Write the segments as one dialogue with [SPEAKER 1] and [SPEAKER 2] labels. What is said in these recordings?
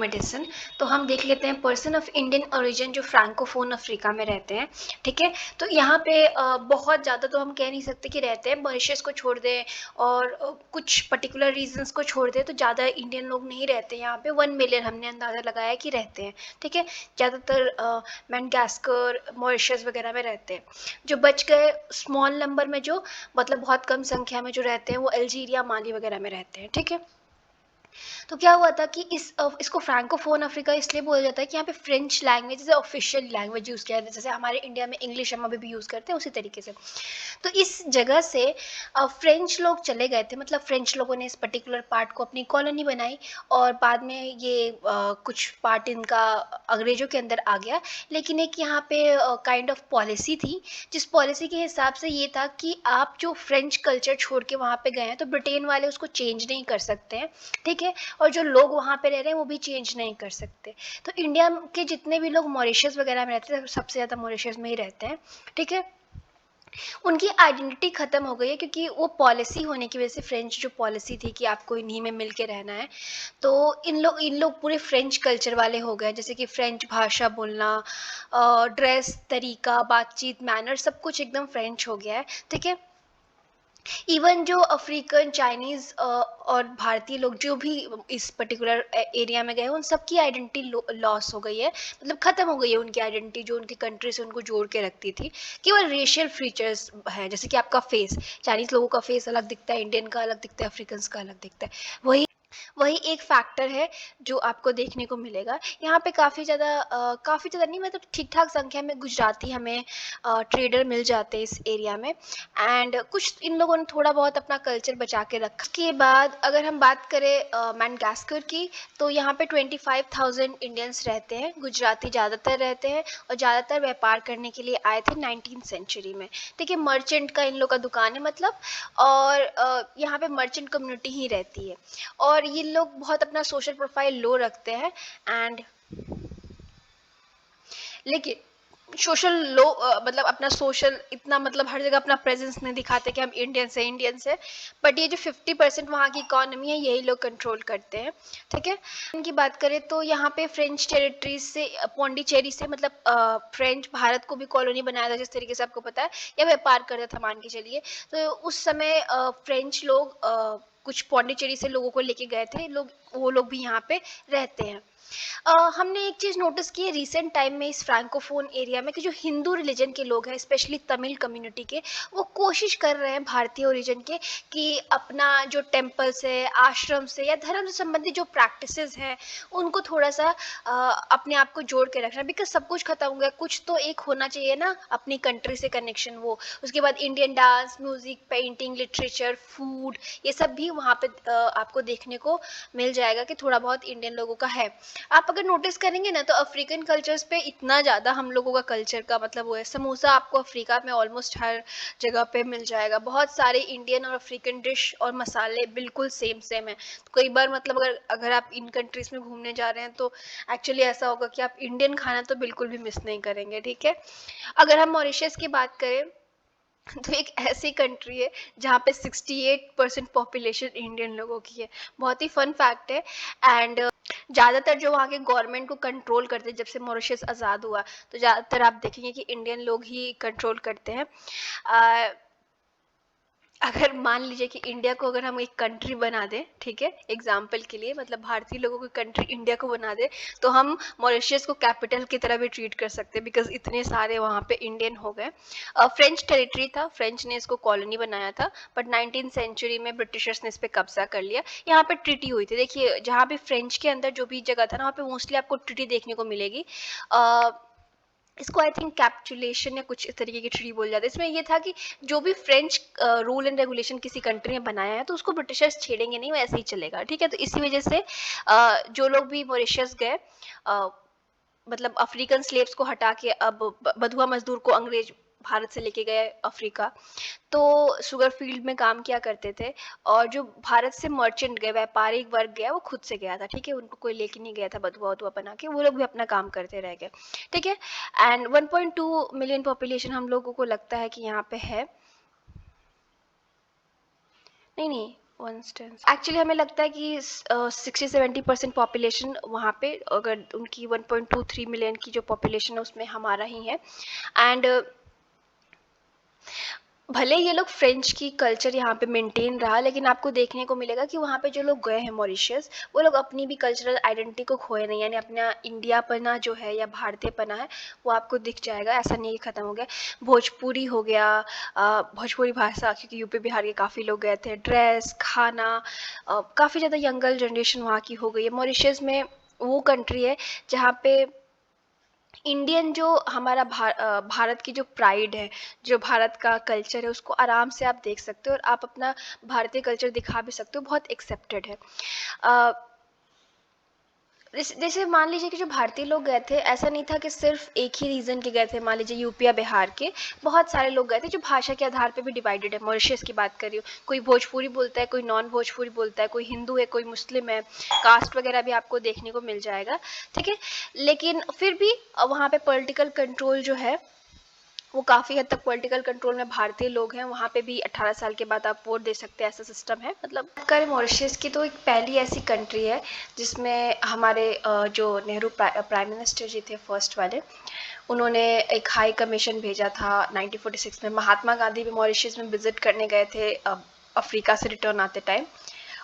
[SPEAKER 1] Medicine. तो हम देख लेते हैं पर्सन ऑफ इंडियन ओरिजिन जो फ्रैंकोफोन अफ्रीका में रहते हैं, ठीक है। तो यहाँ पे बहुत ज़्यादा तो हम कह नहीं सकते कि रहते हैं, मॉरिशस को छोड़ दें और कुछ पर्टिकुलर रीजंस को छोड़ दें तो ज़्यादा इंडियन लोग नहीं रहते यहाँ पे। 1 मिलियन हमने अंदाज़ा लगाया कि रहते हैं, ठीक है। ज़्यादातर मैडागास्कर, मॉरिशस वगैरह में रहते हैं। जो बच गए स्मॉल नंबर में, जो मतलब बहुत कम संख्या में जो रहते हैं, वो अल्जीरिया, माली वगैरह में रहते हैं, ठीक है। तो क्या हुआ था कि इसको फ्रैंकोफोन अफ्रीका इसलिए बोला जाता है कि यहाँ पे French language as official language use किया जाता है, जैसे हमारे इंडिया में इंग्लिश हम अभी भी यूज़ करते हैं उसी तरीके से। तो इस जगह से फ्रेंच लोग चले गए थे, मतलब फ्रेंच लोगों ने इस पर्टिकुलर पार्ट को अपनी कॉलोनी बनाई और बाद में ये कुछ पार्ट इनका अंग्रेज़ों के अंदर आ गया। लेकिन एक यहाँ पे काइंड ऑफ पॉलिसी थी, जिस पॉलिसी के हिसाब से ये था कि आप जो फ्रेंच कल्चर छोड़ के वहाँ पे गए हैं तो ब्रिटेन वाले उसको चेंज नहीं कर सकते हैं, ठीक है। और जो लोग वहाँ पे रह रहे हैं वो भी चेंज नहीं कर सकते। तो इंडिया के जितने भी लोग मॉरिशस वगैरह में रहते हैं, सबसे ज़्यादा मॉरिशस में ही रहते हैं, ठीक है। उनकी आइडेंटिटी ख़त्म हो गई है क्योंकि वो पॉलिसी होने की वजह से, फ्रेंच जो पॉलिसी थी कि आपको इन्हीं में मिल के रहना है, तो इन लोग पूरे फ्रेंच कल्चर वाले हो गए। जैसे कि फ्रेंच भाषा बोलना, ड्रेस, तरीका, बातचीत, मैनर, सब कुछ एकदम फ्रेंच हो गया है, ठीक है। इवन जो अफ्रीकन, चाइनीज़ और भारतीय लोग जो भी इस पर्टिकुलर एरिया में गए, उन सब की आइडेंटिटी लॉस हो गई है, मतलब ख़त्म हो गई है उनकी आइडेंटिटी जो उनकी कंट्री से उनको जोड़ के रखती थी। केवल रेशियल फीचर्स हैं, जैसे कि आपका फेस, चाइनीज़ लोगों का फेस अलग दिखता है, इंडियन का अलग दिखता है, अफ्रीकन्स का अलग दिखता है। वही वही एक फैक्टर है जो आपको देखने को मिलेगा यहाँ पे। काफ़ी ज़्यादा नहीं, मतलब ठीक ठाक संख्या में गुजराती हमें ट्रेडर मिल जाते हैं इस एरिया में। एंड कुछ इन लोगों ने थोड़ा बहुत अपना कल्चर बचा के रखा। उसके बाद अगर हम बात करें मैडागास्कर की, तो यहाँ पे 25,000 इंडियंस रहते हैं। गुजराती ज़्यादातर रहते हैं और ज़्यादातर व्यापार करने के लिए आए थे 19th सेंचुरी में, ठीक है। मर्चेंट का इन लोग का दुकान है, मतलब, और यहाँ पे मर्चेंट कम्युनिटी ही रहती है और ये लोग बहुत अपना सोशल प्रोफाइल लो रखते हैं। एंड लेकिन सोशल लो, मतलब अपना सोशल इतना, मतलब हर जगह अपना प्रेजेंस नहीं दिखाते कि हम इंडियंस है। बट ये जो 50% वहाँ की इकोनॉमी है, यही लोग कंट्रोल करते हैं, ठीक है। इनकी बात करें तो यहाँ पे फ्रेंच टेरिटरीज से, पौंडीचेरी से, मतलब फ्रेंच भारत को भी कॉलोनी बनाया था जिस तरीके से आपको पता है, या व्यापार करता था मान के चलिए। तो उस समय फ्रेंच लोग कुछ पौंडीचेरी से लोगों को लेके गए थे लोग, वो लोग भी यहाँ पे रहते हैं। हमने एक चीज़ नोटिस की है रिसेंट टाइम में इस फ्रैंकोफोन एरिया में, कि जो हिंदू रिलीजन के लोग हैं, स्पेशली तमिल कम्युनिटी के, वो कोशिश कर रहे हैं भारतीय ओरिजिन के कि अपना जो टेम्पल्स है, आश्रम से या धर्म से संबंधित जो प्रैक्टिसेस हैं, उनको थोड़ा सा अपने आप को जोड़ के रखना। बिकॉज सब कुछ खत्म हो गया, कुछ तो एक होना चाहिए ना अपनी कंट्री से कनेक्शन। वो उसके बाद Indian dance, music, painting, literature, food, ये सब भी वहाँ पे आपको देखने को मिल जाएगा कि थोड़ा बहुत इंडियन लोगों का है। आप अगर नोटिस करेंगे ना, तो अफ्रीकन कल्चर्स पे इतना ज़्यादा हम लोगों का कल्चर का मतलब वो है। समोसा आपको अफ्रीका में ऑलमोस्ट हर जगह पे मिल जाएगा। बहुत सारे इंडियन और अफ्रीकन डिश और मसाले बिल्कुल सेम सेम है। तो कई बार, मतलब अगर अगर आप इन कंट्रीज़ में घूमने जा रहे हैं तो एक्चुअली ऐसा होगा कि आप इंडियन खाना तो बिल्कुल भी मिस नहीं करेंगे, ठीक है। अगर हम मॉरिशस की बात करें तो एक ऐसी कंट्री है जहाँ पे 68% पॉपुलेशन इंडियन लोगों की है। बहुत ही फन फैक्ट है। एंड ज़्यादातर जो वहाँ के गवर्नमेंट को कंट्रोल करते हैं, जब से मॉरिशस आज़ाद हुआ, तो ज़्यादातर आप देखेंगे कि इंडियन लोग ही कंट्रोल करते हैं। अगर मान लीजिए कि इंडिया को अगर हम एक कंट्री बना दें, ठीक है, एग्जाम्पल के लिए, मतलब भारतीय लोगों की कंट्री इंडिया को बना दें, तो हम मॉरिशस को कैपिटल की तरह भी ट्रीट कर सकते हैं, बिकॉज इतने सारे वहाँ पे इंडियन हो गए। फ्रेंच टेरिटरी था, फ्रेंच ने इसको कॉलोनी बनाया था, बट 19th सेंचुरी में ब्रिटिशर्स ने इस पर कब्जा कर लिया। यहाँ पे ट्रीटी हुई थी। देखिए, जहाँ भी फ्रेंच के अंदर जो भी जगह था ना, वहाँ पे मोस्टली आपको ट्रीटी देखने को मिलेगी। इसको आई थिंक कैप्चुलेशन या कुछ इस तरीके की ट्री बोल जाते हैं। इसमें ये था कि जो भी फ्रेंच रूल एंड रेगुलेशन किसी कंट्री में बनाया है, तो उसको ब्रिटिशर्स छेड़ेंगे नहीं, वैसे ही चलेगा, ठीक है। तो इसी वजह से जो लोग भी मॉरिशस गए, मतलब अफ्रीकन स्लेव्स को हटा के अब बधुआ मजदूर को अंग्रेज भारत से लेके गए अफ्रीका, तो शुगर फील्ड में काम किया करते थे। और जो भारत से मर्चेंट गए, व्यापारिक वर्ग गया, वो खुद से गया था, ठीक है, उनको कोई लेके नहीं गया था बधुआ वधुआ बना के, वो लोग भी अपना काम करते रह गए, ठीक है। एंड 1.2 मिलियन पॉपुलेशन हम लोगों को लगता है कि यहाँ पे है। नहीं नहीं, एक्चुअली हमें लगता है कि 60-70% पॉपुलेशन वहाँ पे, अगर उनकी 1.23 मिलियन की जो पॉपुलेशन है उसमें हमारा ही है। एंड भले ये लोग फ्रेंच की कल्चर यहाँ पे मेंटेन रहा, लेकिन आपको देखने को मिलेगा कि वहाँ पे जो लोग गए हैं मॉरिशस, वो लोग अपनी भी कल्चरल आइडेंटिटी को खोए नहीं, यानी अपना इंडियापना जो है या भारतीयपना है वो आपको दिख जाएगा। ऐसा नहीं कि ख़त्म हो गया। भोजपुरी हो गया, भोजपुरी भाषा, क्योंकि यूपी बिहार के काफ़ी लोग गए थे, ड्रेस, खाना, काफ़ी ज़्यादा यंगर जनरेशन वहाँ की हो गई है। मॉरिशस में वो कंट्री है जहाँ पे इंडियन जो हमारा भारत की जो प्राइड है, जो भारत का कल्चर है, उसको आराम से आप देख सकते हो और आप अपना भारतीय कल्चर दिखा भी सकते हो, बहुत एक्सेप्टेड है। अ, जैसे मान लीजिए कि जो भारतीय लोग गए थे, ऐसा नहीं था कि सिर्फ एक ही रीज़न के गए थे। मान लीजिए यूपी या बिहार के बहुत सारे लोग गए थे, जो भाषा के आधार पे भी डिवाइडेड है। मॉरिशस की बात कर रही हूँ, कोई भोजपुरी बोलता है, कोई नॉन भोजपुरी बोलता है, कोई हिंदू है, कोई मुस्लिम है, कास्ट वगैरह भी आपको देखने को मिल जाएगा, ठीक है। लेकिन फिर भी वहाँ पे पॉलिटिकल कंट्रोल जो है वो काफ़ी हद तक पॉलिटिकल कंट्रोल में भारतीय लोग हैं। वहाँ पे भी 18 साल के बाद आप वोट दे सकते हैं, ऐसा सिस्टम है। मतलब करें मॉरिशस की, तो एक पहली ऐसी कंट्री है जिसमें हमारे जो नेहरू प्राइम मिनिस्टर जी थे फर्स्ट वाले, उन्होंने एक हाई कमीशन भेजा था 1946 में। महात्मा गांधी भी मॉरिशस में विजिट करने गए थे अफ्रीका से रिटर्न आते टाइम,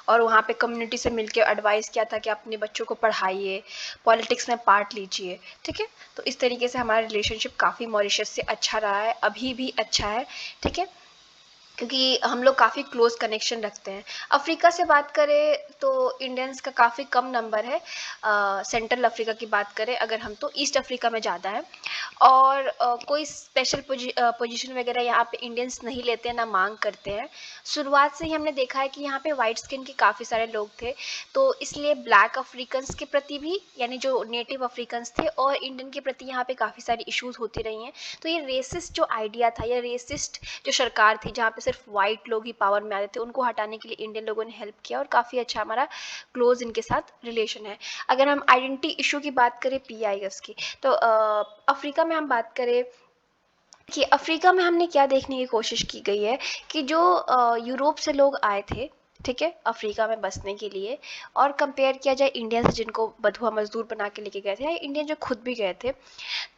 [SPEAKER 1] और वहाँ पे कम्युनिटी से मिलके एडवाइस किया था कि अपने बच्चों को पढ़ाइए, पॉलिटिक्स में पार्ट लीजिए, ठीक है। तो इस तरीके से हमारा रिलेशनशिप काफ़ी मॉरिशस से अच्छा रहा है, अभी भी अच्छा है, ठीक है, क्योंकि हम लोग काफ़ी क्लोज कनेक्शन रखते हैं। अफ्रीका से बात करें तो इंडियंस का काफ़ी कम नंबर है। सेंट्रल अफ्रीका की बात करें अगर हम, तो ईस्ट अफ्रीका में ज़्यादा है। और कोई स्पेशल पोजीशन वगैरह यहाँ पे इंडियंस नहीं लेते हैं, ना मांग करते हैं। शुरुआत से ही हमने देखा है कि यहाँ पे वाइट स्किन के काफ़ी सारे लोग थे, तो इसलिए ब्लैक अफ्रीकन्स के प्रति भी, यानी जो नेटिव अफ्रीकन्स थे, और इंडियन के प्रति यहाँ पे काफ़ी सारी इश्यूज होती रही हैं। तो ये रेसिस्ट जो आइडिया था, या रेसिस्ट जो सरकार थी जहाँ पे सिर्फ वाइट लोग ही पावर में आते थे, उनको हटाने के लिए इंडियन लोगों ने हेल्प किया, और काफ़ी अच्छा हमारा क्लोज इनके साथ रिलेशन है। अगर हम आइडेंटिटी इशू की बात करें, PIS की, तो अफ्रीका में हम बात करें कि अफ्रीका में हमने क्या देखने की कोशिश की गई है कि जो यूरोप से लोग आए थे, ठीक है, अफ्रीका में बसने के लिए, और कंपेयर किया जाए इंडियन से जिनको बधुआ मजदूर बना के लेके गए थे, या इंडियन जो खुद भी गए थे,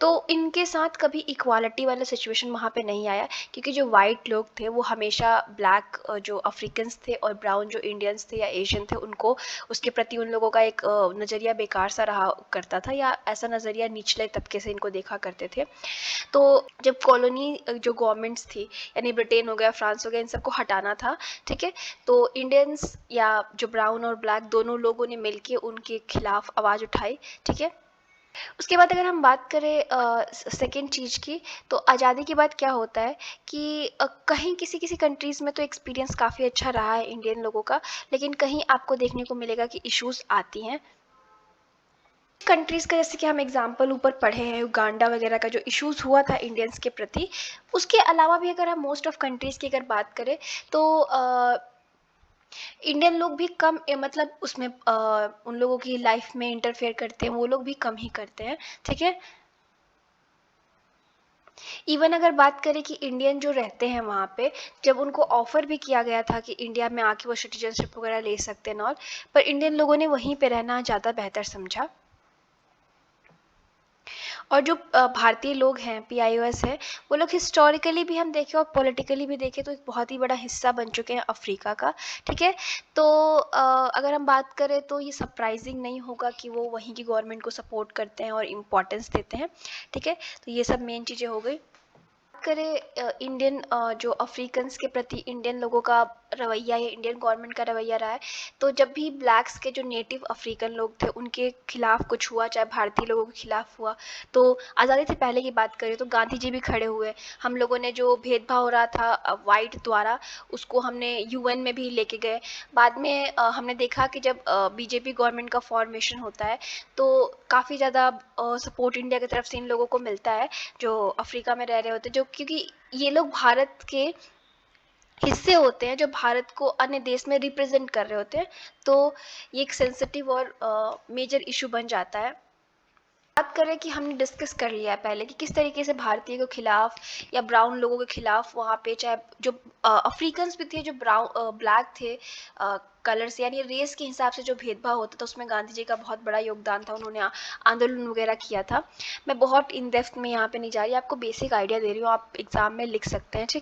[SPEAKER 1] तो इनके साथ कभी इक्वालिटी वाला सिचुएशन वहाँ पे नहीं आया, क्योंकि जो वाइट लोग थे वो हमेशा ब्लैक जो अफ्रीकन्स थे और ब्राउन जो इंडियंस थे या एशियन थे, उनको उसके प्रति उन लोगों का एक नज़रिया बेकार सा रहा करता था, या ऐसा नज़रिया निचले तबके से इनको देखा करते थे। तो जब कॉलोनी जो गवर्नमेंट्स थी, यानी ब्रिटेन हो गया, फ्रांस हो गया, इन सबको हटाना था, ठीक है, तो इंडियंस या जो ब्राउन और ब्लैक दोनों लोगों ने मिलके उनके खिलाफ आवाज़ उठाई, ठीक है। उसके बाद अगर हम बात करें सेकेंड चीज़ की, तो आज़ादी के बाद क्या होता है कि कहीं किसी किसी कंट्रीज़ में तो एक्सपीरियंस काफ़ी अच्छा रहा है इंडियन लोगों का, लेकिन कहीं आपको देखने को मिलेगा कि इश्यूज आती हैं कंट्रीज़ का। जैसे कि हम एग्जांपल ऊपर पढ़े हैं, उगांडा वगैरह का जो इश्यूज हुआ था इंडियंस के प्रति। उसके अलावा भी अगर हम मोस्ट ऑफ कंट्रीज़ की अगर बात करें, तो इंडियन लोग भी कम मतलब उसमें उन लोगों की लाइफ में इंटरफेयर करते हैं, वो लोग भी कम ही करते हैं, ठीक है। इवन अगर बात करें कि इंडियन जो रहते हैं वहाँ पे, जब उनको ऑफ़र भी किया गया था कि इंडिया में आके वो सिटीजनशिप वगैरह ले सकते हैं और, पर इंडियन लोगों ने वहीं पे रहना ज़्यादा बेहतर समझा। और जो भारतीय लोग हैं, PIOS है, वो लोग हिस्टोरिकली भी हम देखें और पॉलिटिकली भी देखें तो एक बहुत ही बड़ा हिस्सा बन चुके हैं अफ्रीका का, ठीक है। तो अगर हम बात करें तो ये सरप्राइजिंग नहीं होगा कि वो वहीं की गवर्नमेंट को सपोर्ट करते हैं और इम्पोर्टेंस देते हैं, ठीक है। तो ये सब मेन चीज़ें हो गई। करें इंडियन जो अफ्रीकन्स के प्रति इंडियन लोगों का रवैया या इंडियन गवर्नमेंट का रवैया रहा है, तो जब भी ब्लैक्स के जो नेटिव अफ्रीकन लोग थे उनके खिलाफ कुछ हुआ, चाहे भारतीय लोगों के खिलाफ हुआ, तो आज़ादी से पहले की बात करें तो गांधी जी भी खड़े हुए। हम लोगों ने जो भेदभाव हो रहा था वाइट द्वारा, उसको हमने UN में भी लेके गए। बाद में हमने देखा कि जब BJP गवर्नमेंट का फॉर्मेशन होता है, तो काफ़ी ज़्यादा सपोर्ट इंडिया की तरफ से इन लोगों को मिलता है जो अफ्रीका में रह रहे होते हैं, जो क्योंकि ये लोग भारत के हिस्से होते हैं, जो भारत को अन्य देश में रिप्रेजेंट कर रहे होते हैं, तो ये एक सेंसिटिव और मेजर इशू बन जाता है। बात बात करें कि हमने डिस्कस कर लिया है पहले कि किस तरीके से भारतीय के खिलाफ या ब्राउन लोगों के खिलाफ वहाँ पे चाहे जो अफ्रीकन्स भी थे जो ब्लैक थे कलर से यानी रेस के हिसाब से जो भेदभाव होता था उसमें गांधी जी का बहुत बड़ा योगदान था। उन्होंने आंदोलन वगैरह किया था। मैं बहुत इन डेप्थ में यहाँ पे नहीं जा रही, आपको बेसिक आइडिया दे रही हूँ, आप एग्जाम में लिख सकते हैं। ठीक।